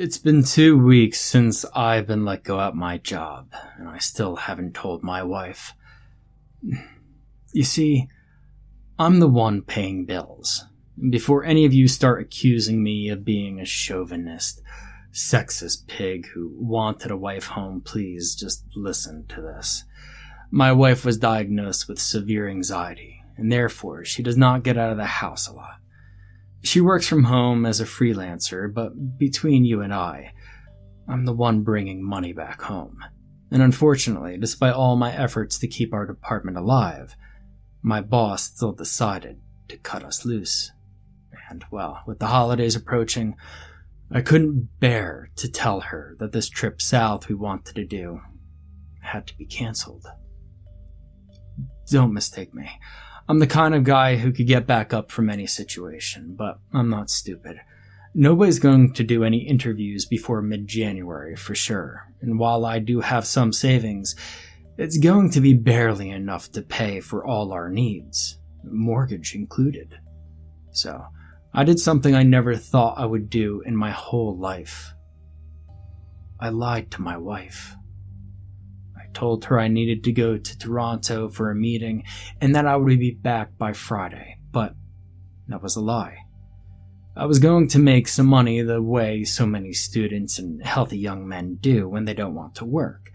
It's been 2 weeks since I've been let go at my job, and I still haven't told my wife. You see, I'm the one paying bills. Before any of you start accusing me of being a chauvinist, sexist pig who wanted a wife home, please just listen to this. My wife was diagnosed with severe anxiety, and therefore she does not get out of the house a lot. She works from home as a freelancer, but between you and I'm the one bringing money back home. And unfortunately, despite all my efforts to keep our department alive, my boss still decided to cut us loose. And, well, with the holidays approaching, I couldn't bear to tell her that this trip south we wanted to do had to be canceled. Don't mistake me. I'm the kind of guy who could get back up from any situation, but I'm not stupid. Nobody's going to do any interviews before mid-January for sure, and while I do have some savings, it's going to be barely enough to pay for all our needs, mortgage included. So, I did something I never thought I would do in my whole life. I lied to my wife. I told her I needed to go to Toronto for a meeting and that I would be back by Friday, but that was a lie. I was going to make some money the way so many students and healthy young men do when they don't want to work.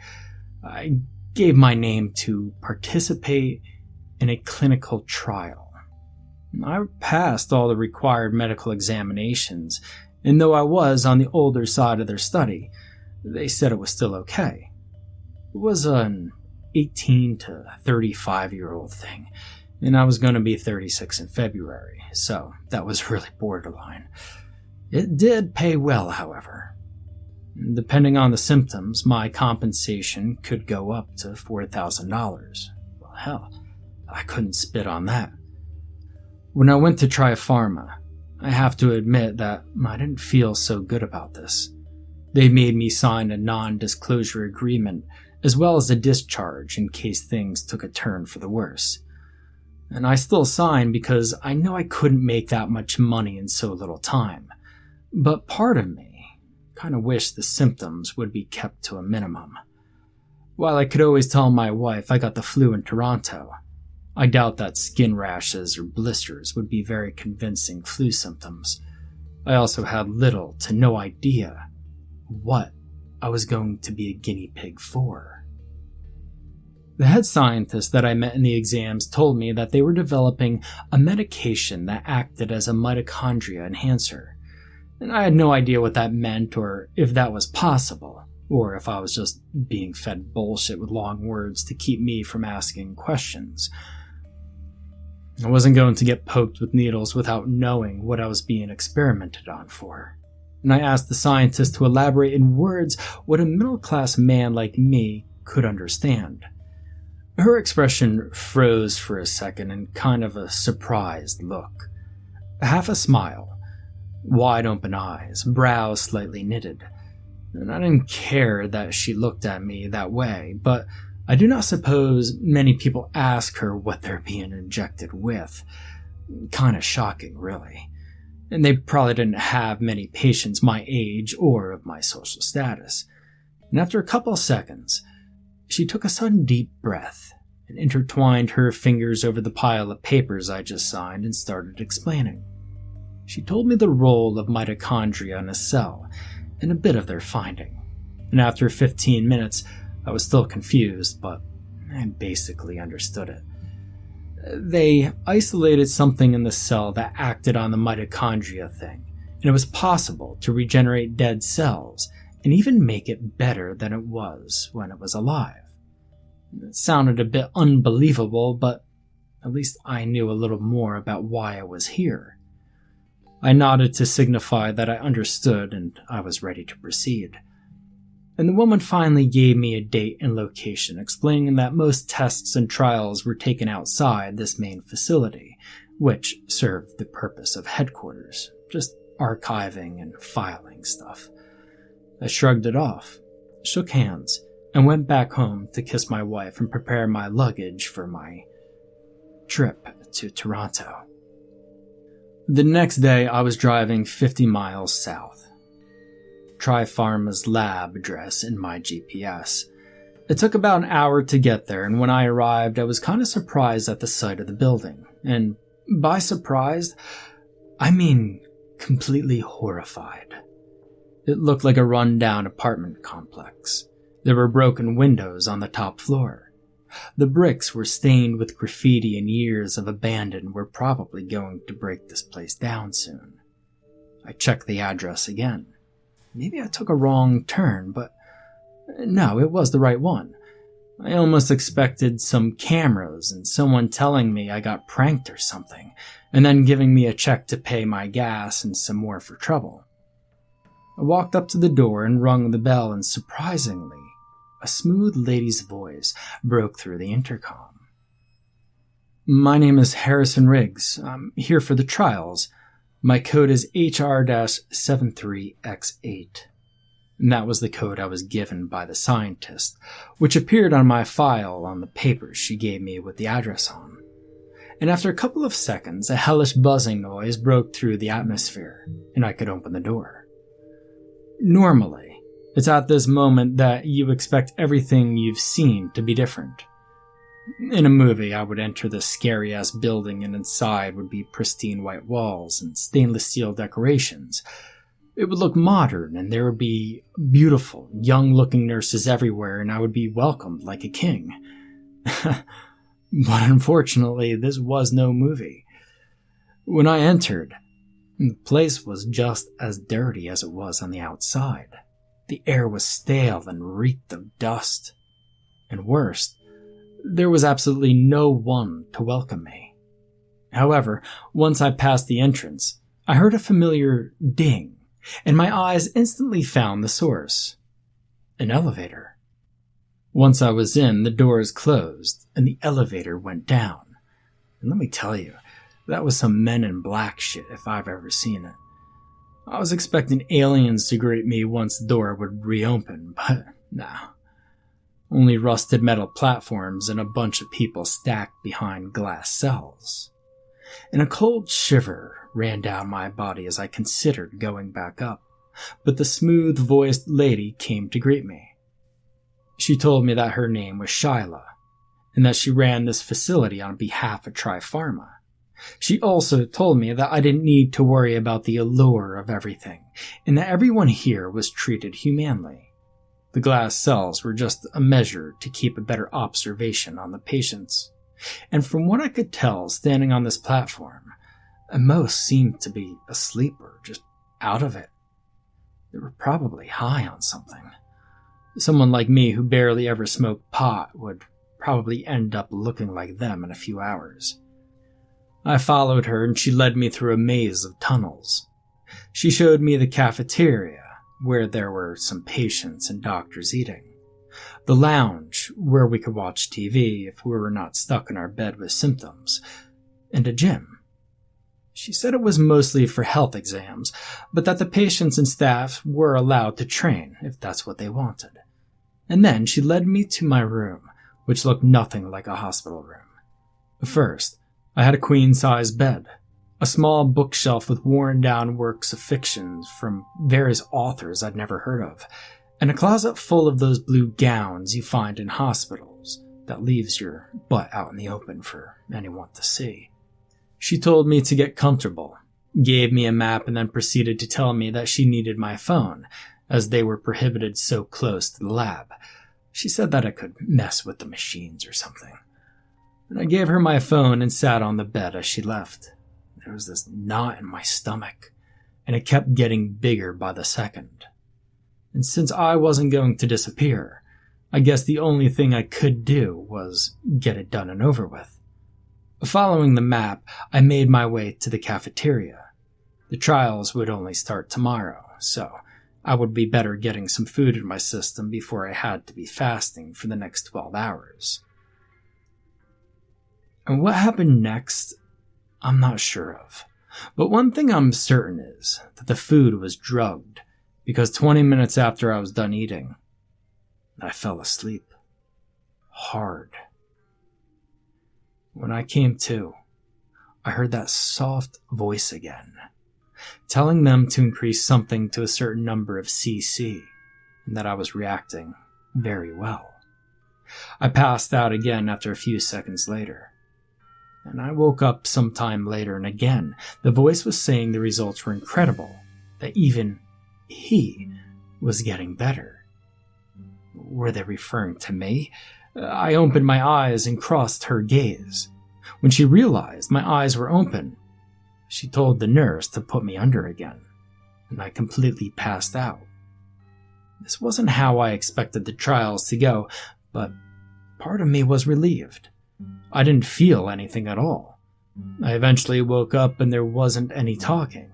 I gave my name to participate in a clinical trial. I passed all the required medical examinations, and though I was on the older side of their study, they said it was still okay. It was an 18 to 35-year-old thing, and I was going to be 36 in February, so that was really borderline. It did pay well, however. Depending on the symptoms, my compensation could go up to $4,000. Well, hell, I couldn't spit on that. When I went to try pharma, I have to admit that I didn't feel so good about this. They made me sign a non-disclosure agreement as well as a discharge in case things took a turn for the worse. And I still signed because I know I couldn't make that much money in so little time. But part of me kind of wished the symptoms would be kept to a minimum. While I could always tell my wife I got the flu in Toronto, I doubt that skin rashes or blisters would be very convincing flu symptoms. I also had little to no idea what I was going to be a guinea pig for. The head scientist that I met in the exams told me that they were developing a medication that acted as a mitochondria enhancer, and I had no idea what that meant or if that was possible, or if I was just being fed bullshit with long words to keep me from asking questions. I wasn't going to get poked with needles without knowing what I was being experimented on for. And I asked the scientist to elaborate in words what a middle-class man like me could understand. Her expression froze for a second in kind of a surprised look. Half a smile, wide open eyes, brows slightly knitted. And I didn't care that she looked at me that way, but I do not suppose many people ask her what they're being injected with. Kinda shocking, really. And they probably didn't have many patients my age or of my social status. And after a couple of seconds, she took a sudden deep breath and intertwined her fingers over the pile of papers I just signed and started explaining. She told me the role of mitochondria in a cell and a bit of their finding. And after 15 minutes, I was still confused, but I basically understood it. They isolated something in the cell that acted on the mitochondria thing, and it was possible to regenerate dead cells and even make it better than it was when it was alive. It sounded a bit unbelievable, but at least I knew a little more about why I was here. I nodded to signify that I understood and I was ready to proceed. And the woman finally gave me a date and location, explaining that most tests and trials were taken outside this main facility, which served the purpose of headquarters, just archiving and filing stuff. I shrugged it off, shook hands, and went back home to kiss my wife and prepare my luggage for my trip to Toronto. The next day, I was driving 50 miles south. Tri-Pharma's lab address in my GPS. It took about an hour to get there, and when I arrived, I was kind of surprised at the sight of the building. And by surprised, I mean completely horrified. It looked like a run-down apartment complex. There were broken windows on the top floor. The bricks were stained with graffiti, and years of abandon were probably going to break this place down soon. I checked the address again. Maybe I took a wrong turn, but no, it was the right one. I almost expected some cameras and someone telling me I got pranked or something, and then giving me a check to pay my gas and some more for trouble. I walked up to the door and rung the bell, and surprisingly, a smooth lady's voice broke through the intercom. "My name is Harrison Riggs. I'm here for the trials. My code is HR-73X8. And that was the code I was given by the scientist, which appeared on my file on the papers she gave me with the address on. And after a couple of seconds, a hellish buzzing noise broke through the atmosphere, and I could open the door. Normally, it's at this moment that you expect everything you've seen to be different. In a movie, I would enter this scary-ass building, and inside would be pristine white walls and stainless steel decorations. It would look modern, and there would be beautiful, young-looking nurses everywhere, and I would be welcomed like a king. But unfortunately, this was no movie. When I entered, the place was just as dirty as it was on the outside. The air was stale and reeked of dust. And worst, there was absolutely no one to welcome me. However, once I passed the entrance, I heard a familiar ding, and my eyes instantly found the source. An elevator. Once I was in, the doors closed, and the elevator went down. And let me tell you, that was some Men in Black shit if I've ever seen it. I was expecting aliens to greet me once the door would reopen, but nah. Only rusted metal platforms and a bunch of people stacked behind glass cells. And a cold shiver ran down my body as I considered going back up, but the smooth-voiced lady came to greet me. She told me that her name was Shyla, and that she ran this facility on behalf of Tri-Pharma. She also told me that I didn't need to worry about the allure of everything, and that everyone here was treated humanely. The glass cells were just a measure to keep a better observation on the patients. And from what I could tell standing on this platform, most seemed to be asleep or just out of it. They were probably high on something. Someone like me who barely ever smoked pot would probably end up looking like them in a few hours. I followed her, and she led me through a maze of tunnels. She showed me the cafeteria, where there were some patients and doctors eating. The lounge, where we could watch TV if we were not stuck in our bed with symptoms. And a gym. She said it was mostly for health exams, but that the patients and staff were allowed to train if that's what they wanted. And then she led me to my room, which looked nothing like a hospital room. First, I had a queen-size bed, a small bookshelf with worn-down works of fiction from various authors I'd never heard of, and a closet full of those blue gowns you find in hospitals that leaves your butt out in the open for anyone to see. She told me to get comfortable, gave me a map, and then proceeded to tell me that she needed my phone, as they were prohibited so close to the lab. She said that I could mess with the machines or something. And I gave her my phone and sat on the bed as she left. There was this knot in my stomach, and it kept getting bigger by the second. And since I wasn't going to disappear, I guess the only thing I could do was get it done and over with. Following the map, I made my way to the cafeteria. The trials would only start tomorrow, so I would be better getting some food in my system before I had to be fasting for the next 12 hours. And what happened next, I'm not sure of. But one thing I'm certain is that the food was drugged, because 20 minutes after I was done eating, I fell asleep. Hard. When I came to, I heard that soft voice again. telling them to increase something to a certain number of CC, and that I was reacting very well. I passed out again after a few seconds later, and I woke up some time later, and again, the voice was saying the results were incredible, that even he was getting better. Were they referring to me? I opened my eyes and crossed her gaze. When she realized my eyes were open, she told the nurse to put me under again, and I completely passed out. This wasn't how I expected the trials to go, but part of me was relieved. I didn't feel anything at all. I eventually woke up and there wasn't any talking.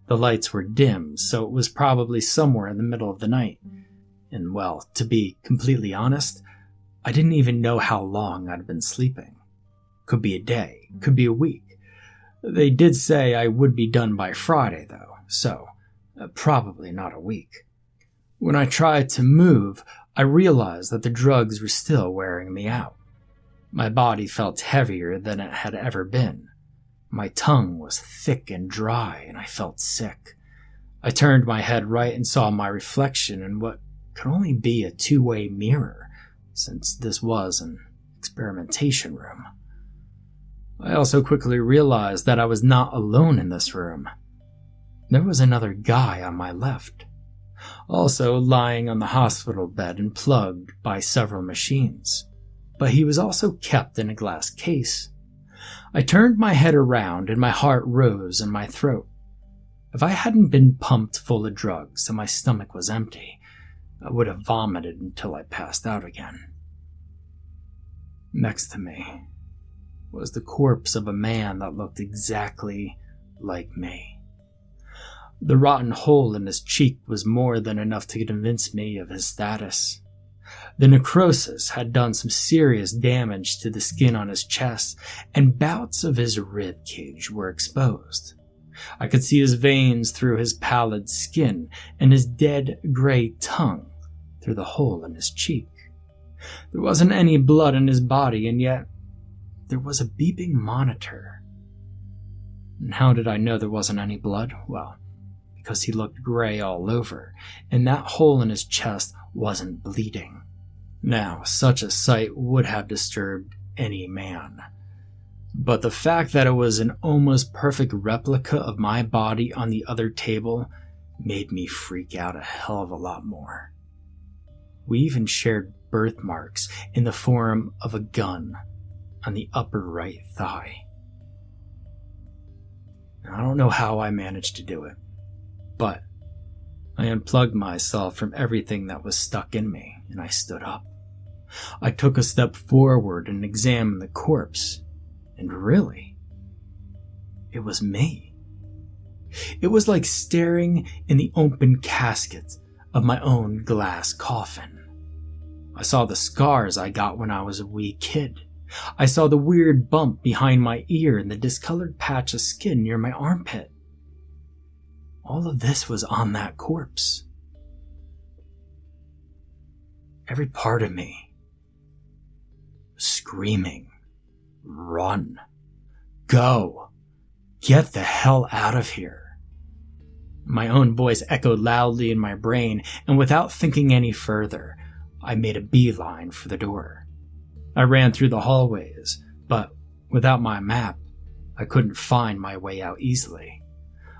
The lights were dim, so it was probably somewhere in the middle of the night. And well, to be completely honest, I didn't even know how long I'd been sleeping. Could be a day, could be a week. They did say I would be done by Friday, though, so probably not a week. When I tried to move, I realized that the drugs were still wearing me out. My body felt heavier than it had ever been. My tongue was thick and dry, and I felt sick. I turned my head right and saw my reflection in what could only be a two-way mirror, since this was an experimentation room. I also quickly realized that I was not alone in this room. There was another guy on my left, also lying on the hospital bed and plugged by several machines, but he was also kept in a glass case. I turned my head around and my heart rose in my throat. If I hadn't been pumped full of drugs and my stomach was empty, I would have vomited until I passed out again. Next to me was the corpse of a man that looked exactly like me. The rotten hole in his cheek was more than enough to convince me of his status. The necrosis had done some serious damage to the skin on his chest, and bouts of his rib cage were exposed. I could see his veins through his pallid skin and his dead gray tongue through the hole in his cheek. There wasn't any blood in his body, and yet there was a beeping monitor. And how did I know there wasn't any blood? Well, because he looked gray all over, and that hole in his chest wasn't bleeding. Now, such a sight would have disturbed any man. But the fact that it was an almost perfect replica of my body on the other table made me freak out a hell of a lot more. We even shared birthmarks in the form of a gun on the upper right thigh. I don't know how I managed to do it, but I unplugged myself from everything that was stuck in me, and I stood up. I took a step forward and examined the corpse, and really, it was me. It was like staring in the open casket of my own glass coffin. I saw the scars I got when I was a wee kid. I saw the weird bump behind my ear and the discolored patch of skin near my armpit. All of this was on that corpse. Every part of me was screaming, "Run! Go! Get the hell out of here!" My own voice echoed loudly in my brain, and without thinking any further, I made a beeline for the door. I ran through the hallways, but without my map, I couldn't find my way out easily.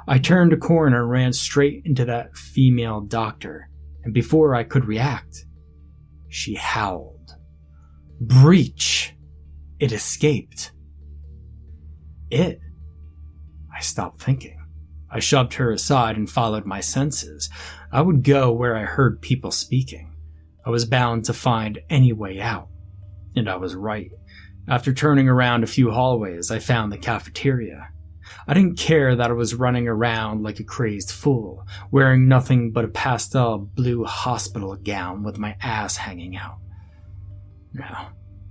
I turned a corner and ran straight into that female doctor, and before I could react, she howled. "Breach!" It escaped. It? I stopped thinking. I shoved her aside and followed my senses. I would go where I heard people speaking. I was bound to find any way out. And I was right. After turning around a few hallways, I found the cafeteria. I didn't care that I was running around like a crazed fool, wearing nothing but a pastel blue hospital gown with my ass hanging out. No,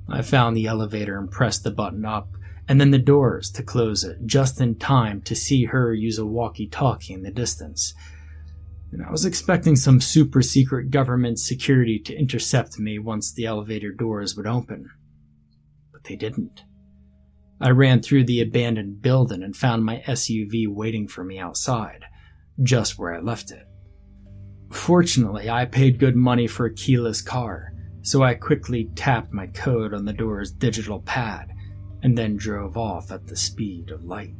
I found the elevator and pressed the button up, and then the doors to close it, just in time to see her use a walkie-talkie in the distance. And I was expecting some super secret government security to intercept me once the elevator doors would open. But they didn't. I ran through the abandoned building and found my SUV waiting for me outside, just where I left it. Fortunately, I paid good money for a keyless car, so I quickly tapped my code on the door's digital pad and then drove off at the speed of light.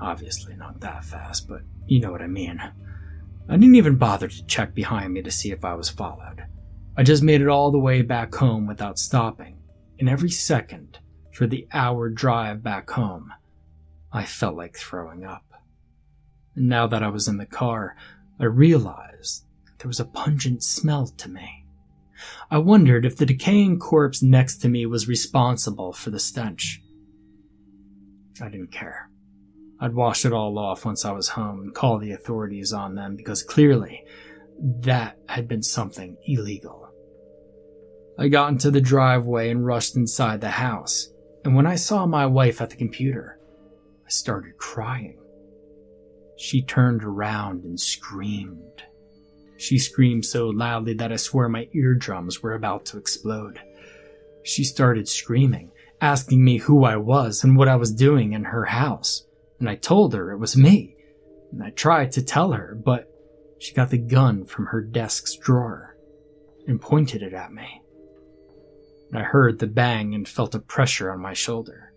Obviously not that fast, but you know what I mean. I didn't even bother to check behind me to see if I was followed. I just made it all the way back home without stopping, and every second for the hour drive back home, I felt like throwing up. And now that I was in the car, I realized there was a pungent smell to me. I wondered if the decaying corpse next to me was responsible for the stench. I didn't care. I'd wash it all off once I was home and call the authorities on them because clearly that had been something illegal. I got into the driveway and rushed inside the house, and when I saw my wife at the computer, I started crying. She turned around and screamed. She screamed so loudly that I swear my eardrums were about to explode. She started screaming, asking me who I was and what I was doing in her house, and I told her it was me, and I tried to tell her, but she got the gun from her desk's drawer and pointed it at me. I heard the bang and felt a pressure on my shoulder.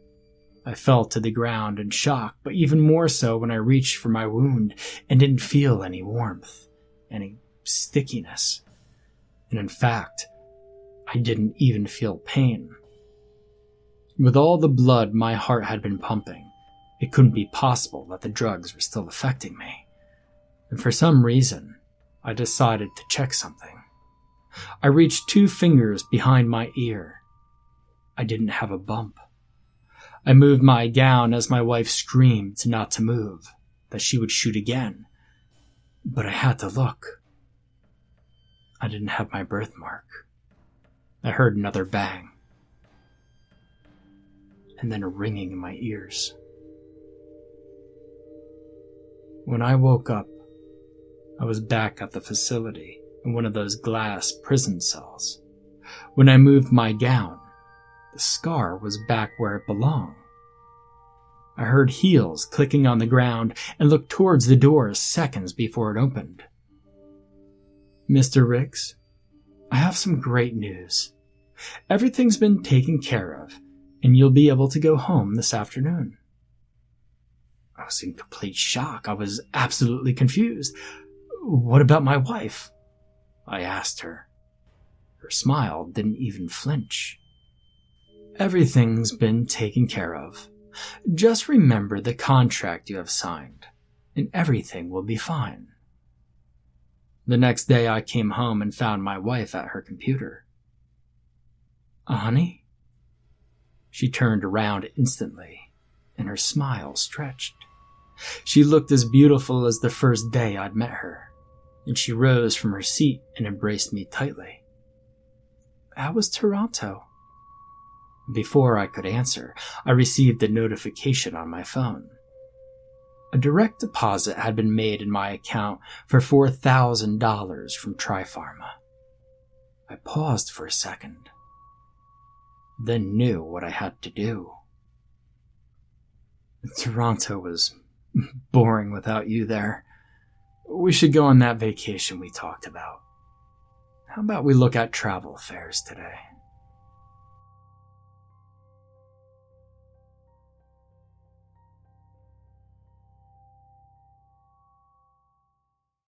I fell to the ground in shock, but even more so when I reached for my wound and didn't feel any warmth, any stickiness. And in fact, I didn't even feel pain. With all the blood my heart had been pumping, it couldn't be possible that the drugs were still affecting me. And for some reason, I decided to check something. I reached 2 fingers behind my ear. I didn't have a bump. I moved my gown as my wife screamed not to move, that she would shoot again. But I had to look. I didn't have my birthmark. I heard another bang. And then a ringing in my ears. When I woke up, I was back at the facility in one of those glass prison cells. When I moved my gown, the scar was back where it belonged. I heard heels clicking on the ground and looked towards the door seconds before it opened. Mr. Riggs, I have some great news. Everything's been taken care of, and you'll be able to go home this afternoon. I was in complete shock. I was absolutely confused. What about my wife? I asked her. Her smile didn't even flinch. Everything's been taken care of. Just remember the contract you have signed, and everything will be fine. The next day I came home and found my wife at her computer. Honey? She turned around instantly, and her smile stretched. She looked as beautiful as the first day I'd met her, and she rose from her seat and embraced me tightly. How was Toronto? Before I could answer, I received a notification on my phone. A direct deposit had been made in my account for $4,000 from Tripharma. I paused for a second, then knew what I had to do. Toronto was boring without you there. We should go on that vacation we talked about. How about we look at travel fares today?